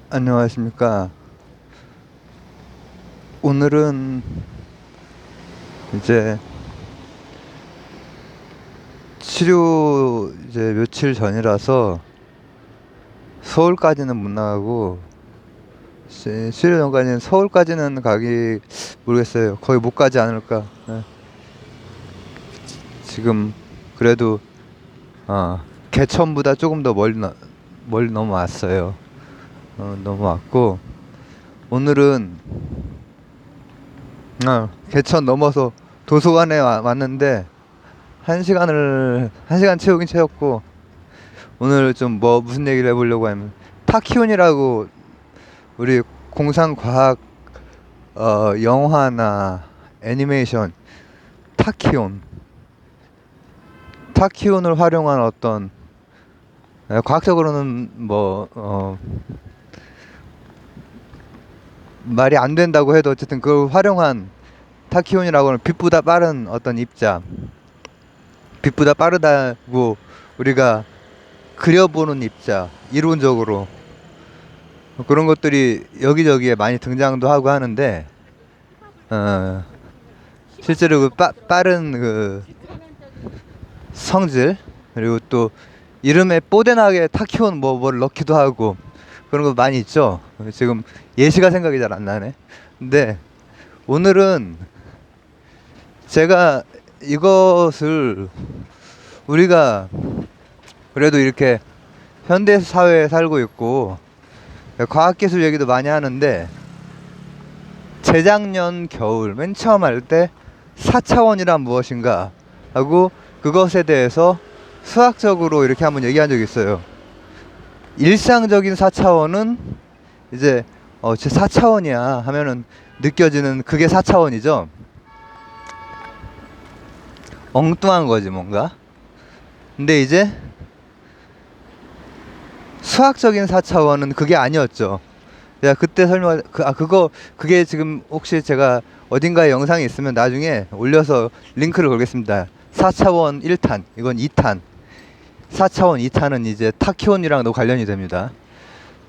안녕하십니까. 오늘은 이제 치료 이제 며칠 전이라서 서울까지는 못 나가고, 치료 전까지는 서울까지는 가기 모르겠어요. 거의 못 가지 않을까. 네. 지금 그래도 개천보다 조금 더 멀리 넘어왔어요. 넘어왔고, 오늘은 개천 넘어서 도서관에 왔는데, 한 시간 채우긴 채웠고, 오늘 좀 무슨 얘기를 해보려고 하면, 타키온이라고 우리 공상과학, 영화나 애니메이션, 타키온. 타키온을 활용한 어떤, 과학적으로는 말이 안 된다고 해도 어쨌든 그걸 활용한 타키온이라고는 빛보다 빠른 어떤 입자, 빛보다 빠르다고 우리가 그려보는 입자, 이론적으로 그런 것들이 여기저기에 많이 등장도 하고 하는데, 실제로 그 빠른 그 성질, 그리고 또 이름에 뽀대나게 타키온 뭐를 넣기도 하고 그런 거 많이 있죠. 지금 예시가 생각이 잘 안 나네. 근데 오늘은 제가 이것을, 우리가 그래도 이렇게 현대 사회에 살고 있고 과학기술 얘기도 많이 하는데, 재작년 겨울 맨 처음 할 때 4차원이란 무엇인가 하고 그것에 대해서 수학적으로 이렇게 한번 얘기한 적이 있어요. 일상적인 4차원은 이제 제 4차원이야 하면은 느껴지는 그게 4차원이죠. 엉뚱한 거지 뭔가. 근데 이제 수학적인 4차원은 그게 아니었죠. 제가 그때 그게 지금 혹시 제가 어딘가에 영상이 있으면 나중에 올려서 링크를 걸겠습니다. 4차원 1탄, 이건 2탄. 4차원 2탄은 이제 타키온이랑도 관련이 됩니다.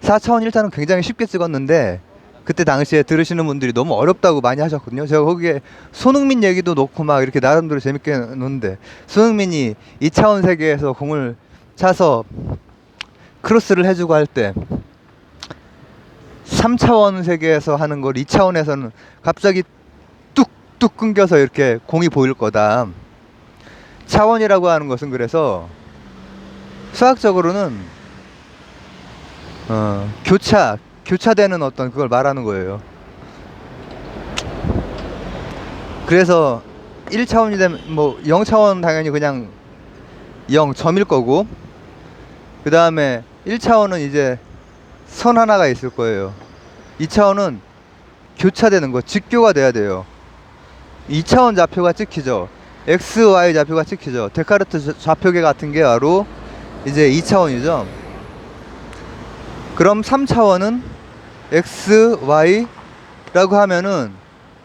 4차원 1탄은 굉장히 쉽게 찍었는데, 그때 당시에 들으시는 분들이 너무 어렵다고 많이 하셨거든요. 제가 거기에 손흥민 얘기도 넣고 막 이렇게 나름대로 재밌게 놓는데, 손흥민이 2차원 세계에서 공을 차서 크로스를 해주고 할 때 3차원 세계에서 하는 걸 2차원에서는 갑자기 뚝뚝 끊겨서 이렇게 공이 보일 거다. 차원이라고 하는 것은 그래서 수학적으로는 교차되는 어떤 그걸 말하는 거예요. 그래서 1차원이 되면 0차원 당연히 그냥 0점일 거고, 그 다음에 1차원은 이제 선 하나가 있을 거예요. 2차원은 교차되는 거, 직교가 돼야 돼요. 2차원 좌표가 찍히죠. x, y 좌표가 찍히죠. 데카르트 좌표계 같은 게 바로 이제 2차원이죠. 그럼 3차원은 x, y라고 하면은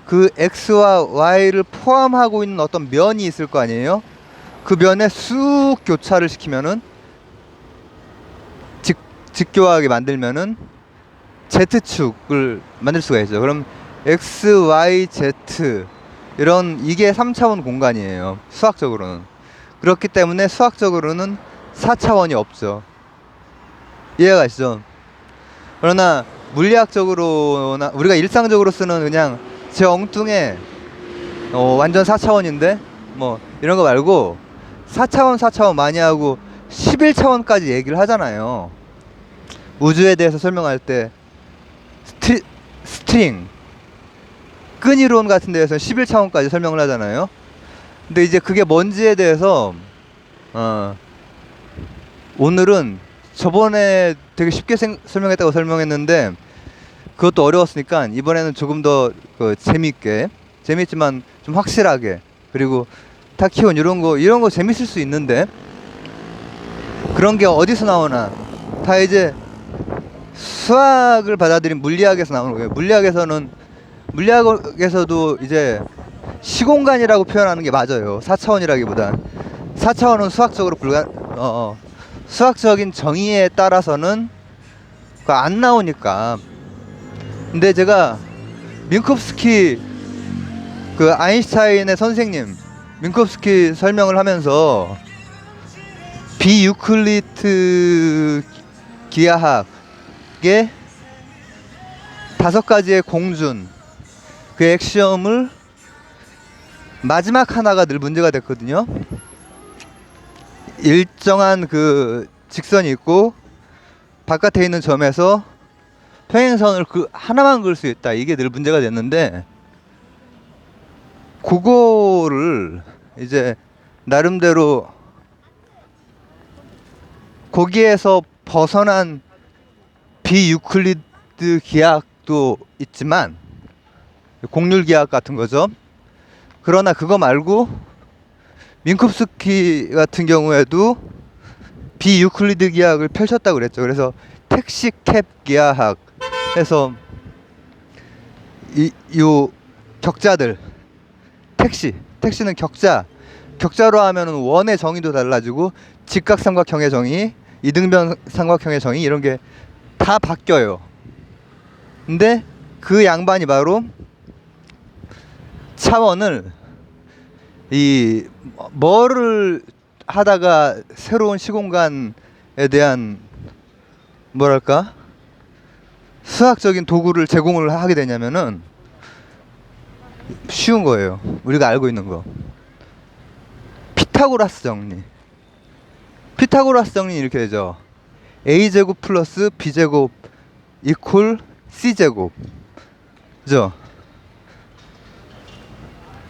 그 x와 y를 포함하고 있는 어떤 면이 있을 거 아니에요. 그 면에 쑥 교차를 시키면은, 직교하게 만들면은 Z축을 만들 수가 있죠. 그럼 X, Y, Z, 이게 3차원 공간이에요. 수학적으로는. 그렇기 때문에 수학적으로는 4차원이 없죠. 이해가 가시죠? 그러나 물리학적으로나 우리가 일상적으로 쓰는 그냥 제 엉뚱해 완전 4차원인데 이런 거 말고, 4차원 많이 하고 11차원까지 얘기를 하잖아요. 우주에 대해서 설명할 때 스트링 끈이론 같은 데에서 11차원까지 설명을 하잖아요. 근데 이제 그게 뭔지에 대해서 오늘은, 저번에 되게 쉽게 설명했다고 설명했는데 그것도 어려웠으니까 이번에는 조금 더 재밌지만 좀 확실하게, 그리고 타키온 이런 거 재밌을 수 있는데 그런 게 어디서 나오나, 다 이제 수학을 받아들인 물리학에서 나오는 거예요. 물리학에서도 이제 시공간이라고 표현하는 게 맞아요. 4차원이라기보단 4차원은 수학적으로 수학적인 정의에 따라서는 안 나오니까. 근데 제가 민콥스키 그 아인슈타인의 선생님 민콥스키 설명을 하면서 비유클리드 기하학의 5가지의 공준 그 액시엄을 마지막 하나가 늘 문제가 됐거든요. 일정한 그 직선이 있고 바깥에 있는 점에서 평행선을 그 하나만 그을 수 있다. 이게 늘 문제가 됐는데 그거를 이제 나름대로 거기에서 벗어난 비유클리드 기하학도 있지만 곡률 기하학 같은 거죠. 그러나 그거 말고 민콥스키 같은 경우에도 비유클리드 기하학을 펼쳤다고 그랬죠. 그래서 택시캡 기하학 해서 요 격자들 택시는 격자로 하면은 원의 정의도 달라지고 직각삼각형의 정의, 이등변 삼각형의 정의 이런 게 다 바뀌어요. 근데 그 양반이 바로 차원을 뭐를 하다가 새로운 시공간에 대한 뭐랄까 수학적인 도구를 제공을 하게 되냐면은 쉬운 거예요. 우리가 알고 있는 거. 피타고라스 정리 이렇게 되죠. a제곱 플러스 b제곱 이퀄 c제곱. 그죠?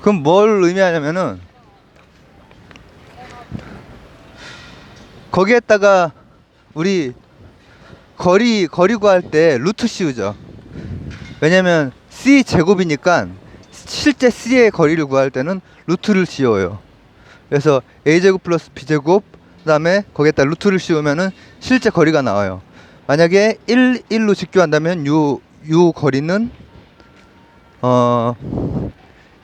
그럼 뭘 의미하냐면은 거기에다가 우리 거리 구할 때 루트 씌우죠. 왜냐면 c 제곱이니까 실제 c의 거리를 구할 때는 루트를 씌워요. 그래서 a제곱 플러스 b제곱 그다음에 거기에다 루트를 씌우면은 실제 거리가 나와요. 만약에 1로 직교한다면 요 거리는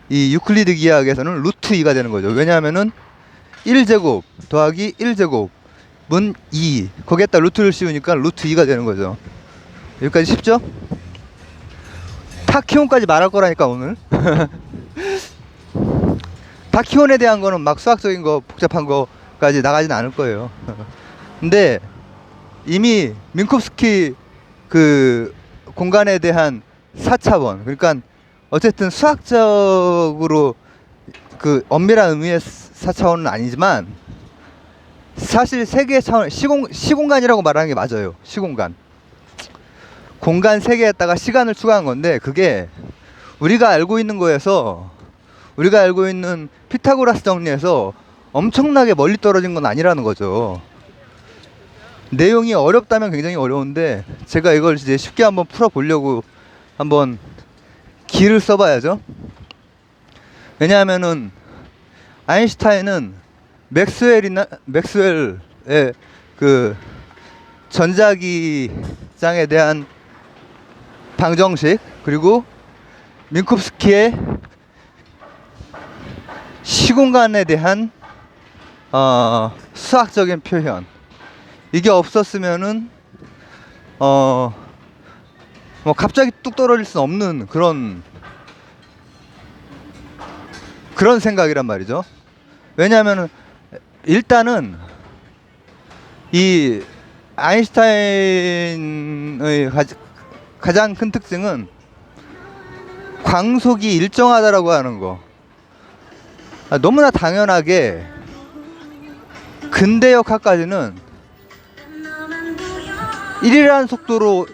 이 유클리드 기하학에서는 루트 2가 되는 거죠. 왜냐하면은 1제곱 더하기 1제곱은 2 거기에다 루트를 씌우니까 루트 2가 되는 거죠. 여기까지 쉽죠? 타키온까지 말할 거라니까 오늘. 타키온에 대한 거는 막 수학적인 거 복잡한 거까지 나가진 않을 거예요. 근데 이미 민콥스키 그 공간에 대한 4차원 그러니까 어쨌든 수학적으로 그 엄밀한 의미의 4차원은 아니지만 사실 세계의 차원 시공간이라고 말하는 게 맞아요. 시공간 공간 세계에다가 시간을 추가한 건데 그게 우리가 알고 있는 거에서 우리가 알고 있는 피타고라스 정리에서 엄청나게 멀리 떨어진 건 아니라는 거죠. 내용이 어렵다면 굉장히 어려운데 제가 이걸 이제 쉽게 한번 풀어보려고 한번 기를 써봐야죠. 왜냐하면은 아인슈타인은 맥스웰의 그 전자기장에 대한 방정식 그리고 민콥스키의 시공간에 대한 수학적인 표현 이게 없었으면은 뭐 갑자기 뚝 떨어질 수 없는 그런 생각이란 말이죠. 왜냐하면은 일단은 이 아인슈타인의 가장 큰 특징은 광속이 일정하다라고 하는 거. 너무나 당연하게 근대역학까지는 1이라는 속도로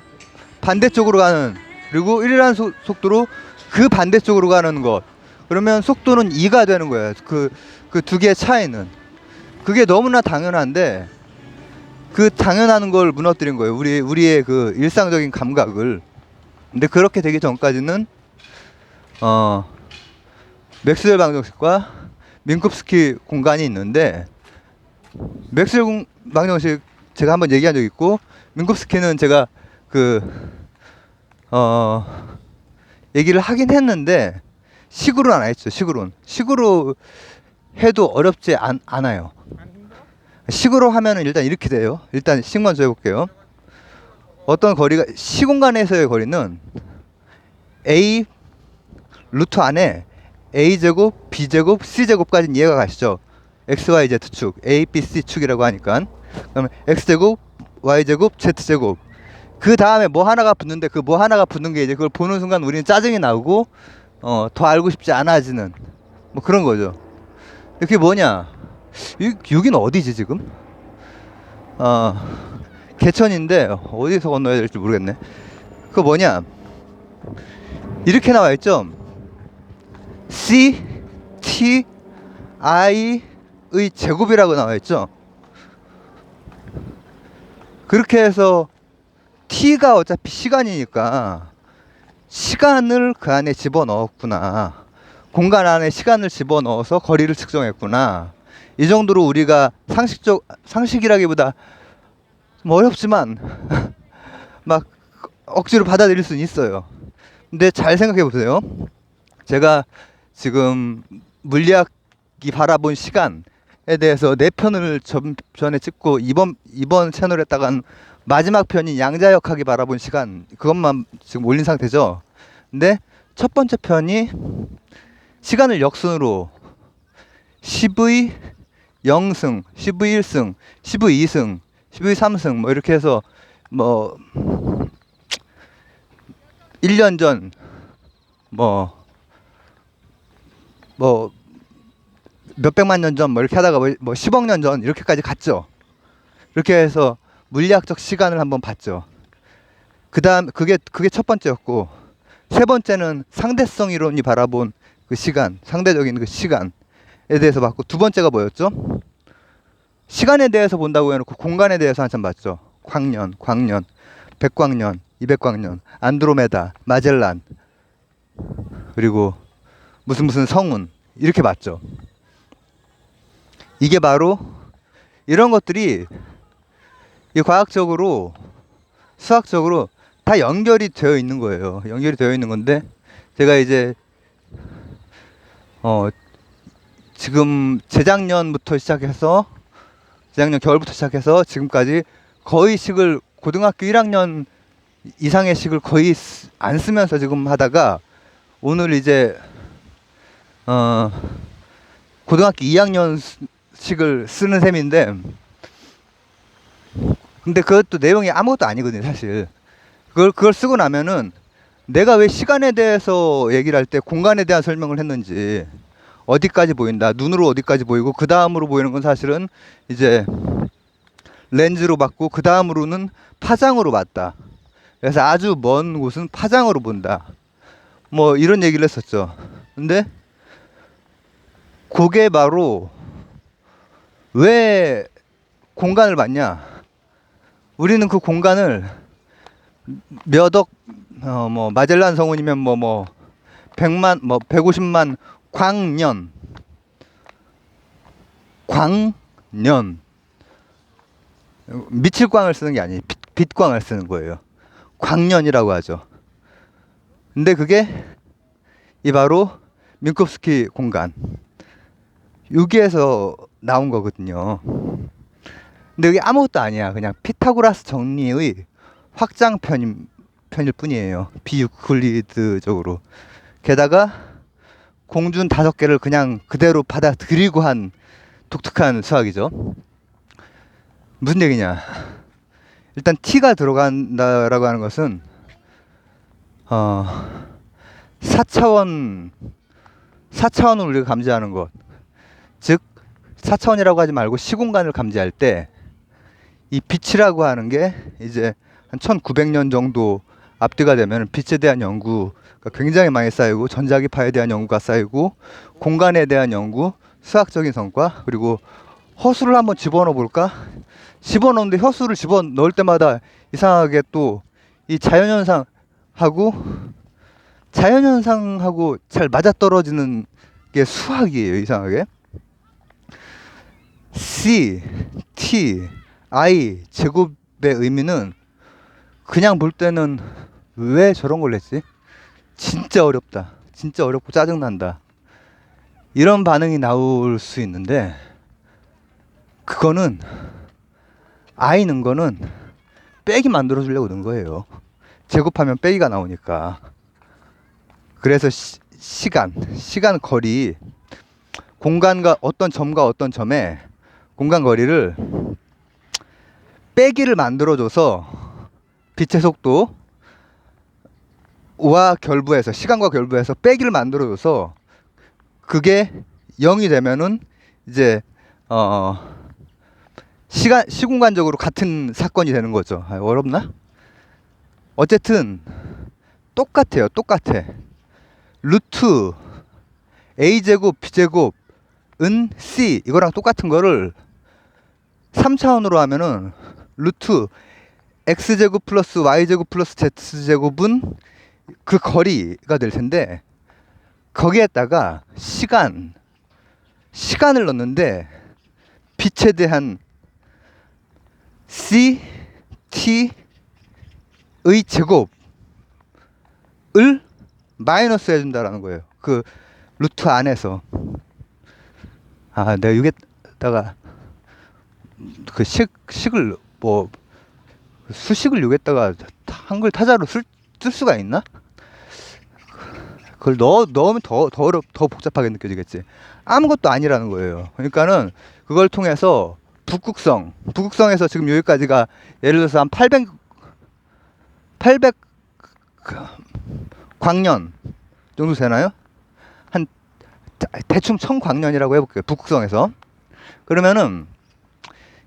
반대쪽으로 가는 그리고 1이라는 속도로 그 반대쪽으로 가는 것 그러면 속도는 2가 되는 거예요. 그 두 개의 차이는 그게 너무나 당연한데 그 당연한 걸 무너뜨린 거예요. 우리의 그 일상적인 감각을. 근데 그렇게 되기 전까지는 맥스웰 방정식과 민콥스키 공간이 있는데 맥스웰 방정식 제가 한번 얘기한 적 있고 민콥스키는 제가 얘기를 하긴 했는데 식으로는 안 했죠. 식으로 해도 어렵지 않아요. 식으로 하면은 일단 이렇게 돼요. 일단 식 먼저 해볼게요. 어떤 거리가 시공간에서의 거리는 a 루트 안에 a제곱, b제곱, c제곱까지는 이해가 가시죠? xyz축, a, b, c 축이라고 하니까. 그러면 x제곱, y제곱, z제곱. 그 다음에 뭐 하나가 붙는데 그 뭐 하나가 붙는 게 이제 그걸 보는 순간 우리는 짜증이 나고 더 알고 싶지 않아지는 뭐 그런 거죠. 그게 뭐냐? 여기는 어디지 지금? 개천인데 어디서 건너야 될지 모르겠네. 그거 뭐냐? 이렇게 나와 있죠. C, T, I의 제곱이라고 나와 있죠. 그렇게 해서 T가 어차피 시간이니까 시간을 그 안에 집어넣었구나. 공간 안에 시간을 집어넣어서 거리를 측정했구나. 이 정도로 우리가 상식이라기보다 좀 어렵지만 막 억지로 받아들일 수는 있어요. 근데 잘 생각해 보세요. 제가 지금 물리학이 바라본 시간에 대해서 4편을 전에 찍고 이번 채널에다가 마지막 편인 양자역학이 바라본 시간 그것만 지금 올린 상태죠. 근데 첫 번째 편이 시간을 역순으로 10의 0승, 10의 1승, 10의 2승, 10의 3승 뭐 이렇게 해서 뭐 1년 전 뭐 몇백만 년 전 뭐 이렇게 하다가 뭐 10억 년 전 이렇게까지 갔죠. 이렇게 해서 물리학적 시간을 한번 봤죠. 그다음 그게 첫 번째였고, 세 번째는 상대성 이론이 바라본 그 시간, 상대적인 그 시간에 대해서 봤고, 두 번째가 뭐였죠? 시간에 대해서 본다고 해놓고 공간에 대해서 한참 봤죠. 광년, 백광년, 200광년, 안드로메다, 마젤란, 그리고 무슨 성운 이렇게 봤죠. 이게 바로 이런 것들이 이 과학적으로 수학적으로 다 연결이 되어 있는 거예요. 연결이 되어 있는 건데 제가 이제 지금 재작년 겨울부터 시작해서 지금까지 거의 식을 고등학교 1학년 이상의 식을 거의 안 쓰면서 지금 하다가 오늘 이제 고등학교 2학년 식을 쓰는 셈인데, 근데 그것도 내용이 아무것도 아니거든요, 사실. 그걸 쓰고 나면은 내가 왜 시간에 대해서 얘기를 할 때 공간에 대한 설명을 했는지, 어디까지 보인다, 눈으로 어디까지 보이고 그 다음으로 보이는 건 사실은 이제 렌즈로 봤고 그 다음으로는 파장으로 봤다. 그래서 아주 먼 곳은 파장으로 본다. 뭐 이런 얘기를 했었죠. 근데 그게 바로 왜 공간을 봤냐? 우리는 그 공간을 뭐 마젤란 성운이면 뭐 100만 뭐 150만 광년 미칠광을 쓰는 게 아니에요. 빛광을 쓰는 거예요. 광년이라고 하죠. 근데 그게 이 바로 민콥스키 공간, 여기에서 나온 거거든요. 근데 여기 아무것도 아니야. 그냥 피타고라스 정리의 확장편일 뿐이에요. 비유클리드적으로. 게다가 공준 5개를 그냥 그대로 받아들이고 한 독특한 수학이죠. 무슨 얘기냐? 일단 t가 들어간다라고 하는 것은 4차원을 우리가 감지하는 것, 즉 4차원이라고 하지 말고 시공간을 감지할 때 이 빛이라고 하는 게 이제 한 1900년 정도 앞뒤가 되면 빛에 대한 연구가 굉장히 많이 쌓이고, 전자기파에 대한 연구가 쌓이고, 공간에 대한 연구, 수학적인 성과, 그리고 허수를 한번 집어넣어 볼까? 집어넣는데 허수를 집어넣을 때마다 이상하게 또 이 자연현상하고 잘 맞아떨어지는 게 수학이에요. 이상하게. C, T, I 제곱의 의미는 그냥 볼 때는 왜 저런 걸 냈지? 진짜 어렵다. 진짜 어렵고 짜증난다. 이런 반응이 나올 수 있는데, 그거는 I는 거는 빼기 만들어 주려고 넣은 거예요. 제곱하면 빼기가 나오니까. 그래서 시간 거리, 공간과 어떤 점과 어떤 점의 공간 거리를 빼기를 만들어줘서 빛의 속도와 결부해서, 시간과 결부해서 빼기를 만들어줘서 그게 0이 되면은 이제 시공간적으로 같은 사건이 되는 거죠. 어렵나? 어쨌든 똑같아요. 똑같아. 루트 a제곱 b제곱은 c, 이거랑 똑같은 거를 3차원으로 하면은 루트 x제곱 플러스 y제곱 플러스 z제곱은 그 거리가 될 텐데, 거기에다가 시간을 넣는데 빛에 대한 c t의 제곱을 마이너스 해준다라는 거예요. 그 루트 안에서. 내가 여기다가 그 식을 뭐 수식을 여기다가 한글 타자로 쓸 수가 있나? 그걸 넣으면 더 복잡하게 느껴지겠지. 아무것도 아니라는 거예요. 그러니까는 그걸 통해서 북극성에서 지금 여기까지가 예를 들어서 한 800 광년 정도 되나요? 한 대충 1000광년이라고 해볼게요. 북극성에서. 그러면은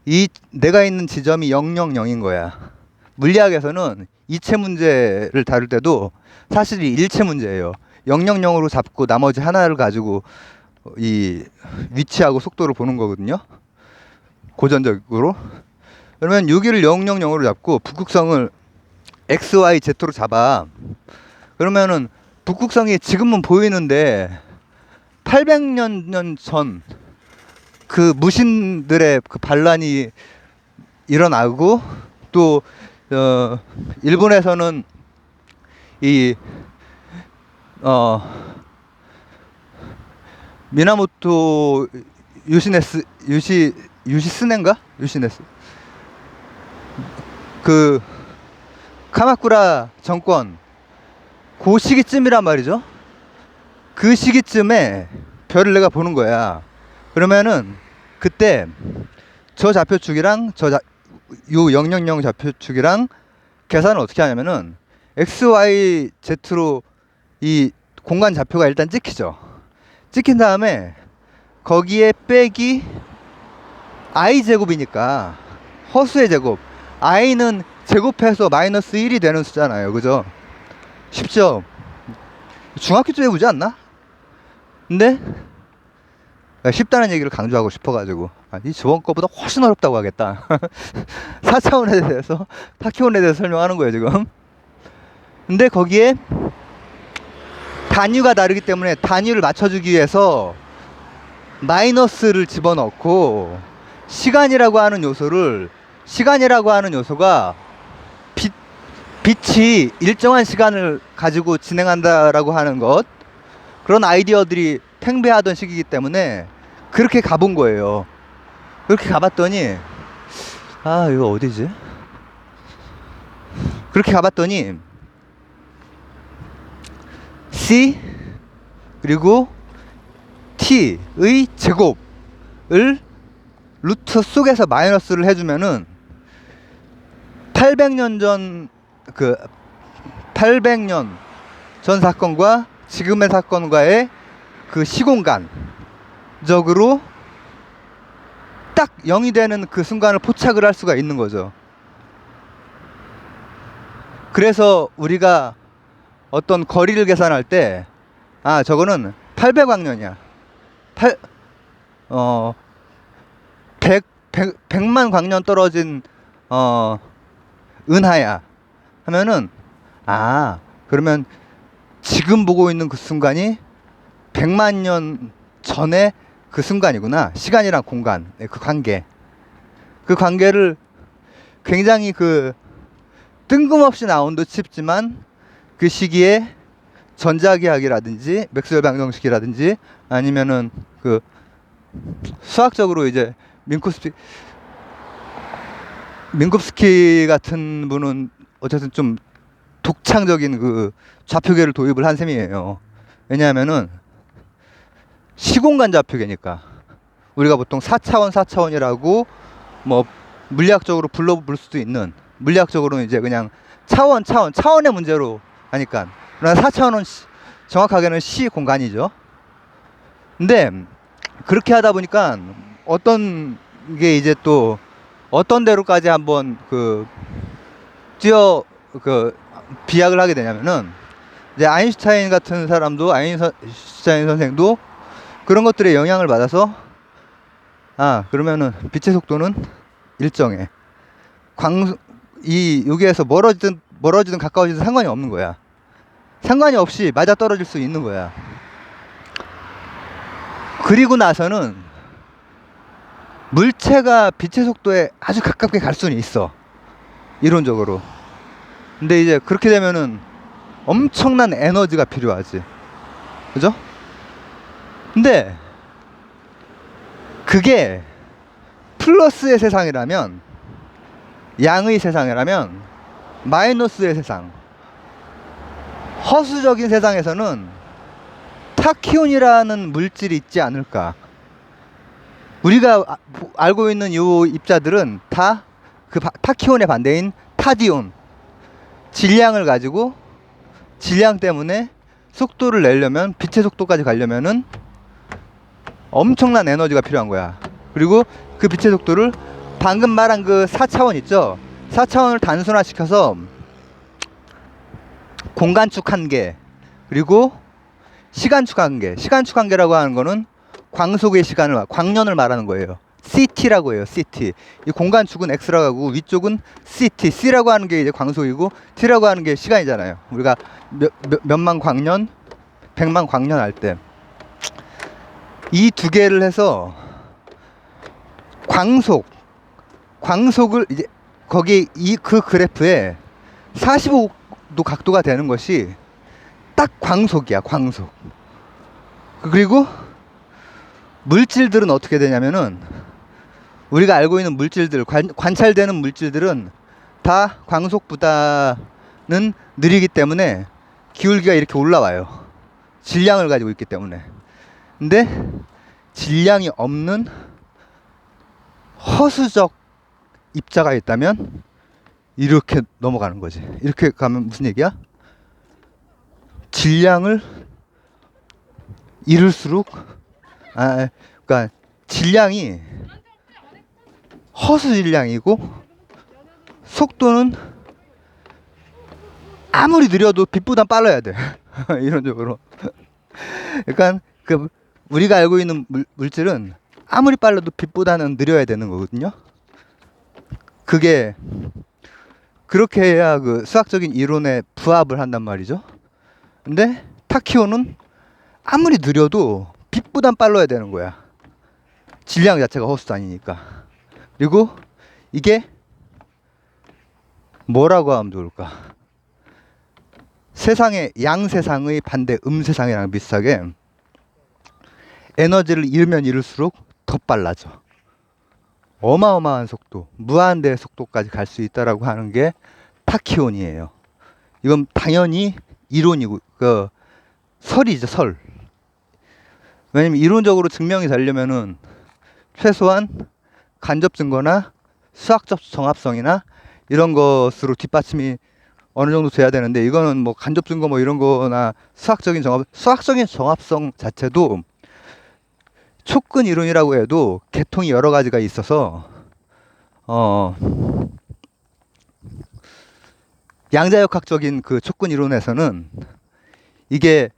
이 내가 있는 지점이 000인 거야. 물리학에서는 이체 문제를 다룰 때도 사실 이 일체 문제예요. 000으로 잡고 나머지 하나를 가지고 이 위치하고 속도를 보는 거거든요. 고전적으로. 그러면 여기를 000으로 잡고 북극성을 x, y, z로 잡아. 그러면은 북극성이 지금은 보이는데 800년 전 그 무신들의 그 반란이 일어나고, 또 일본에서는 이 미나모토 요시스네인가? 요시네스. 그 카마쿠라 정권 그 시기쯤이란 말이죠. 그 시기쯤에 별을 내가 보는 거야. 그러면은 그때 저 좌표축이랑 요 000 좌표축이랑 계산을 어떻게 하냐면은 x, y, z로 이 공간 좌표가 일단 찍히죠. 찍힌 다음에 거기에 빼기 i 제곱이니까 허수의 제곱, i는 제곱해서 마이너스 1이 되는 숫자잖아요. 그죠? 쉽죠? 중학교 때 배우지 않나? 근데 쉽다는 얘기를 강조하고 싶어가지고 이 저번 거보다 훨씬 어렵다고 하겠다. 4차원에 대해서, 타키원에 대해서 설명하는 거예요 지금. 근데 거기에 단위가 다르기 때문에 단위를 맞춰주기 위해서 마이너스를 집어넣고, 시간이라고 하는 요소가 빛이 일정한 시간을 가지고 진행한다라고 하는 것, 그런 아이디어들이 팽배하던 시기이기 때문에 그렇게 가본 거예요. 그렇게 가봤더니 이거 어디지? 그렇게 가봤더니 C 그리고 T의 제곱을 루트 속에서 마이너스를 해주면은 800년 전 사건과 지금의 사건과의 그 시공간적으로 딱 0이 되는 그 순간을 포착을 할 수가 있는 거죠. 그래서 우리가 어떤 거리를 계산할 때 저거는 800광년이야. 100만 광년 떨어진 은하야 하면은 그러면 지금 보고 있는 그 순간이 100만 년 전에 그 순간이구나. 시간이랑 공간, 그 관계를 굉장히 뜬금없이 나온 듯 싶지만 그 시기에 전자기학이라든지 맥스웰 방정식이라든지 아니면은 수학적으로 이제 민코스피 민급스키 같은 분은 어쨌든 좀 독창적인 그 좌표계를 도입을 한 셈이에요. 왜냐하면은 시공간 좌표계니까. 우리가 보통 4차원, 4차원이라고 뭐 물리학적으로 불러볼 수도 있는, 물리학적으로는 이제 그냥 차원의 문제로 하니까. 그러나 4차원은 정확하게는 시 공간이죠. 근데 그렇게 하다 보니까 어떤 게 이제 또 어떤 데로까지 한번 그 비약을 하게 되냐면은, 이제 아인슈타인 같은 사람도, 아인슈타인 선생도 그런 것들에 영향을 받아서, 그러면은 빛의 속도는 일정해. 여기에서 멀어지든 가까워지든 상관이 없는 거야. 상관이 없이 맞아 떨어질 수 있는 거야. 그리고 나서는 물체가 빛의 속도에 아주 가깝게 갈 수는 있어, 이론적으로. 근데 이제 그렇게 되면은 엄청난 에너지가 필요하지, 그죠? 근데 그게 플러스의 세상이라면, 양의 세상이라면, 마이너스의 세상, 허수적인 세상에서는 타키온이라는 물질이 있지 않을까. 우리가 알고 있는 요 입자들은 다 그 타키온의 반대인 타디온, 질량을 가지고, 질량 때문에 속도를 내려면, 빛의 속도까지 가려면은 엄청난 에너지가 필요한 거야. 그리고 그 빛의 속도를 방금 말한 그 4차원 있죠? 4차원을 단순화시켜서 공간축 한계, 그리고 시간축 한계. 시간축 한계라고 하는 거는 광속의 시간을, 광년을 말하는 거예요. CT라고 해요, CT. 이 공간축은 X라고 하고, 위쪽은 CT. C라고 하는 게 이제 광속이고, T라고 하는 게 시간이잖아요. 우리가 몇만 광년, 100만 광년 할 때. 이 두 개를 해서 광속을 이제 거기 그 그래프에 45도 각도가 되는 것이 딱 광속이야, 광속. 그리고 물질들은 어떻게 되냐면은, 우리가 알고 있는 물질들, 관찰되는 물질들은 다 광속보다는 느리기 때문에 기울기가 이렇게 올라와요. 질량을 가지고 있기 때문에. 근데 질량이 없는 허수적 입자가 있다면 이렇게 넘어가는 거지. 이렇게 가면 무슨 얘기야? 질량을 이룰수록, 그러니까 질량이 허수 질량이고, 속도는 아무리 느려도 빛보다 빨라야 돼. 이론적으로. 그러니까 우리가 알고 있는 물질은 아무리 빨라도 빛보다는 느려야 되는 거거든요. 그게 그렇게 해야 그 수학적인 이론에 부합을 한단 말이죠. 근데 타키온은 아무리 느려도 빛보단 빨라야 되는 거야. 질량 자체가 허수도 아니니까. 그리고 이게 뭐라고 하면 좋을까? 세상의 양세상의 반대 음세상이랑 비슷하게 에너지를 잃으면 잃을수록 더 빨라져. 어마어마한 속도, 무한대의 속도까지 갈 수 있다라고 하는 게 타키온이에요. 이건 당연히 이론이고, 설이죠, 설. 왜냐면 이론적으로 증명이 되려면은 최소한 간접 증거나 수학적 정합성이나 이런 것으로 뒷받침이 어느 정도 돼야 되는데, 이거는 뭐 간접 증거 뭐 이런 거나 수학적인 정합성 자체도 촉근 이론이라고 해도 계통이 여러 가지가 있어서, 양자역학적인 그 촉근 이론에서는 이게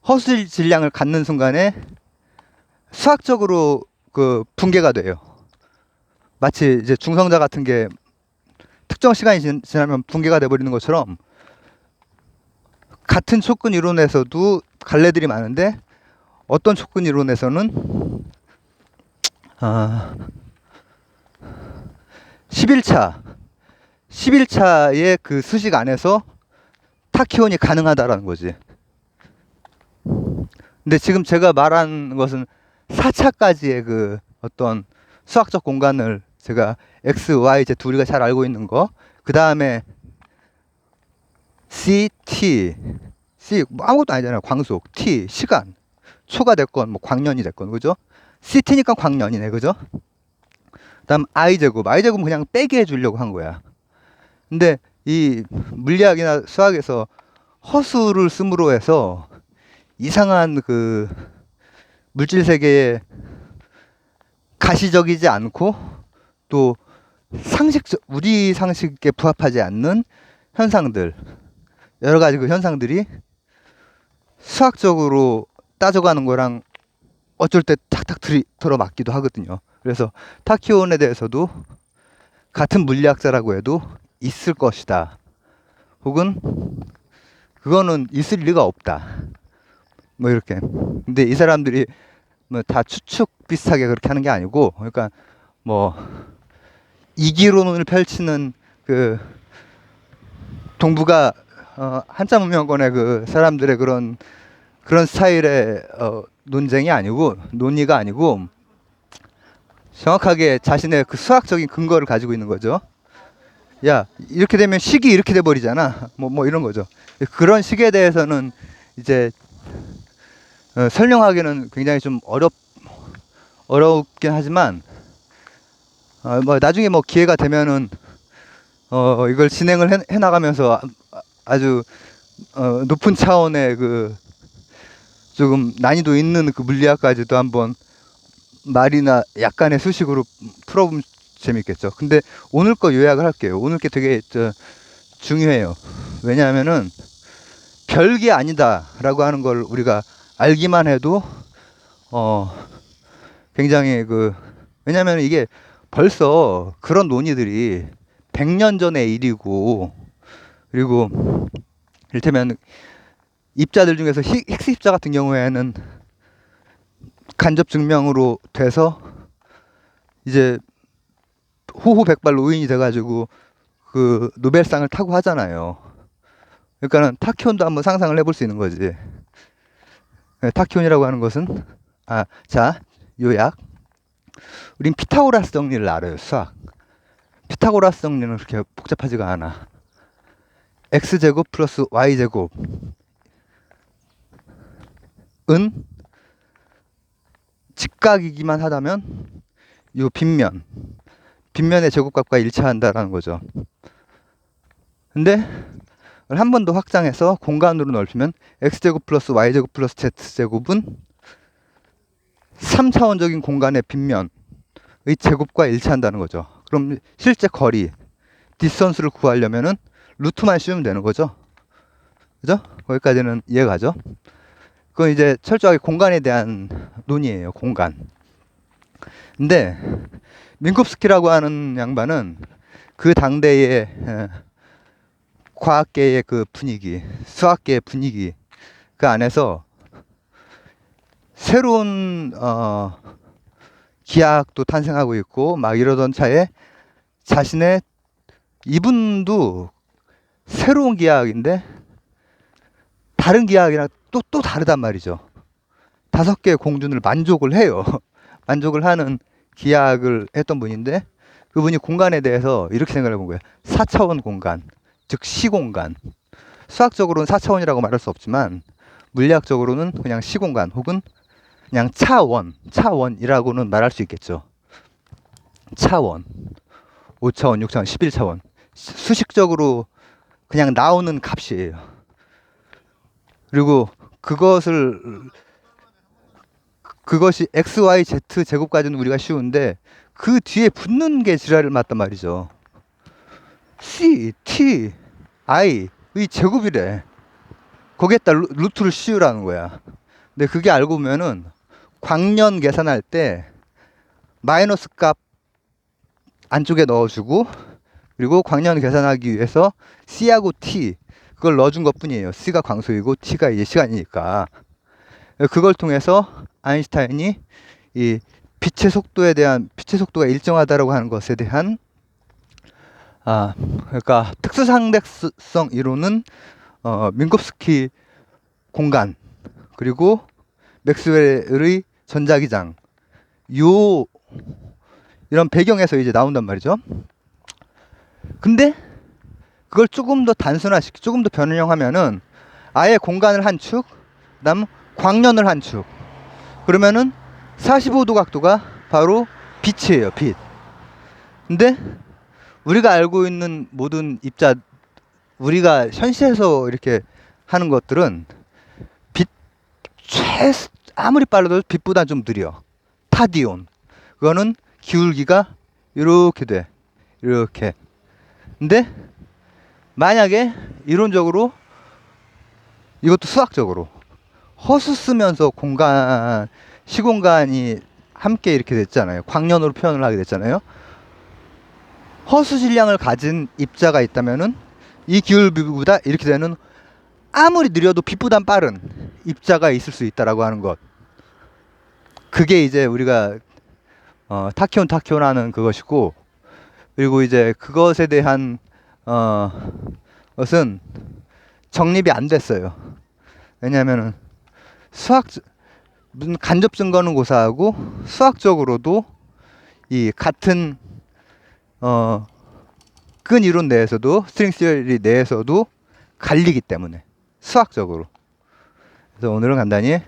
허수 질량을 갖는 순간에 수학적으로 그 붕괴가 돼요. 마치 이제 중성자 같은 게 특정 시간이 지나면 붕괴가 돼버리는 것처럼, 같은 촉근 이론에서도 갈래들이 많은데, 어떤 촉근 이론에서는 11차의 그 수식 안에서 타키온이 가능하다라는 거지. 근데 지금 제가 말한 것은 4차까지의 그 어떤 수학적 공간을 제가 X, Y, Z 우리가 잘 알고 있는 거. 그 다음에 C, T. C 뭐 아무것도 아니잖아요. 광속. T 시간. 초가 됐건 뭐 광년이 됐건 그죠? CT니까 광년이네 그죠? 그다음 I 제곱. I 제곱은 그냥 빼게 해주려고 한 거야. 근데 이 물리학이나 수학에서 허수를 씀으로 해서 이상한 그 물질 세계에 가시적이지 않고 또 우리 상식에 부합하지 않는 현상들, 여러 가지 그 현상들이 수학적으로 따져가는 거랑 어쩔 때 탁탁 들어맞기도 하거든요. 그래서 타키온에 대해서도 같은 물리학자라고 해도 있을 것이다. 혹은 그거는 있을 리가 없다. 뭐 이렇게. 근데 이 사람들이 뭐 다 추측 비슷하게 그렇게 하는 게 아니고, 그러니까 뭐 이기론을 펼치는 그 동북아 한자 문명권의 그 사람들의 그런 스타일의 논쟁이 아니고 논의가 아니고 정확하게 자신의 그 수학적인 근거를 가지고 있는 거죠. 야 이렇게 되면 식이 이렇게 돼 버리잖아. 뭐 이런 거죠. 그런 식에 대해서는 이제 설명하기는 굉장히 좀 어렵긴 하지만 뭐 나중에 뭐 기회가 되면은 이걸 진행을 해 나가면서 아주 높은 차원의 그 조금 난이도 있는 그 물리학까지도 한번 말이나 약간의 수식으로 풀어보면 재밌겠죠. 근데 오늘 거 요약을 할게요. 오늘 게 되게 중요해요. 왜냐하면은 별게 아니다라고 하는 걸 우리가 알기만 해도 굉장히 왜냐하면 이게 벌써 그런 논의들이 100년 전의 일이고, 그리고 이를테면 입자들 중에서 힉스 입자 같은 경우에는 간접 증명으로 돼서 이제 호호백발 노인이 돼가지고 그 노벨상을 타고 하잖아요. 그러니까는 타키온도 한번 상상을 해볼 수 있는 거지. 타키온이라고 하는 것은 자 요약. 우린 피타고라스 정리를 알아요. 수학. 피타고라스 정리는 그렇게 복잡하지가 않아. x제곱 플러스 y제곱 은 직각이기만 하다면 요 빗면의 제곱값과 일치한다라는 거죠. 근데 한 번 더 확장해서 공간으로 넓히면 x제곱 플러스 y제곱 플러스 z제곱은 3차원적인 공간의 빗면의 제곱과 일치한다는 거죠. 그럼 실제 거리, 디스턴스를 구하려면은 루트만 씌우면 되는 거죠. 그죠? 거기까지는 이해가죠? 그건 이제 철저하게 공간에 대한 논의예요. 공간. 근데 민콥스키라고 하는 양반은 그 당대의 과학계의 그 분위기, 수학계의 분위기 그 안에서 새로운 기하학도 탄생하고 있고 막 이러던 차에 자신의 이분도 새로운 기하학인데 다른 기하학이랑 또 다르단 말이죠. 5개의 공준을 만족을 해요. 만족을 하는 기하학을 했던 분인데 그분이 공간에 대해서 이렇게 생각을 해본 거예요. 4차원 공간, 즉 시공간. 수학적으로는 4차원이라고 말할 수 없지만 물리학적으로는 그냥 시공간 혹은 그냥 차원이라고는 말할 수 있겠죠. 차원, 5차원, 6차원, 11차원. 수식적으로 그냥 나오는 값이에요. 그리고 그것이 x, y, z 제곱까지는 우리가 쉬운데 그 뒤에 붙는 게 지랄을 맞단 말이죠. c, t, i의 제곱이래. 거기에다 루트를 씌우라는 거야. 근데 그게 알고 보면은 광년 계산할 때 마이너스 값 안쪽에 넣어주고 그리고 광년 계산하기 위해서 c하고 t 그걸 넣어준 것 뿐이에요. c가 광속이고 t가 이제 시간이니까. 그걸 통해서 아인슈타인이 이 빛의 속도가 일정하다라고 하는 것에 대한 그러니까 특수상대성 이론은 민콥스키 공간 그리고 맥스웰의 전자기장 이런 배경에서 이제 나온단 말이죠. 근데 그걸 조금 더 단순화시키, 조금 더 변형하면은 아예 공간을 한 축, 그다음 광년을 한 축. 그러면은 45도 각도가 바로 빛이에요, 빛. 근데 우리가 알고 있는 모든 입자, 우리가 현실에서 이렇게 하는 것들은 빛 아무리 빨라도 빛보다 좀 느려. 타디온. 그거는 기울기가 이렇게 돼. 이렇게. 근데 만약에 이론적으로 이것도 수학적으로 허수 쓰면서 공간, 시공간이 함께 이렇게 됐잖아요. 광년으로 표현을 하게 됐잖아요. 허수 질량을 가진 입자가 있다면은 이 기울기보다 이렇게 되는 아무리 느려도 빛보다 빠른 입자가 있을 수 있다라고 하는 것. 그게 이제 우리가 타키온 하는 그것이고, 그리고 이제 그것에 대한 것은 정립이 안 됐어요. 왜냐하면은 무슨 간접 증거는 고사하고 수학적으로도 이 같은 끈 이론 내에서도 스트링 시어리 내에서도 갈리기 때문에 수학적으로. 그래서 오늘은 간단히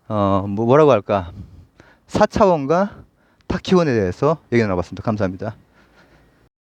뭐라고 할까, 4차원과 타키원에 대해서 얘기 나눠봤습니다. 감사합니다.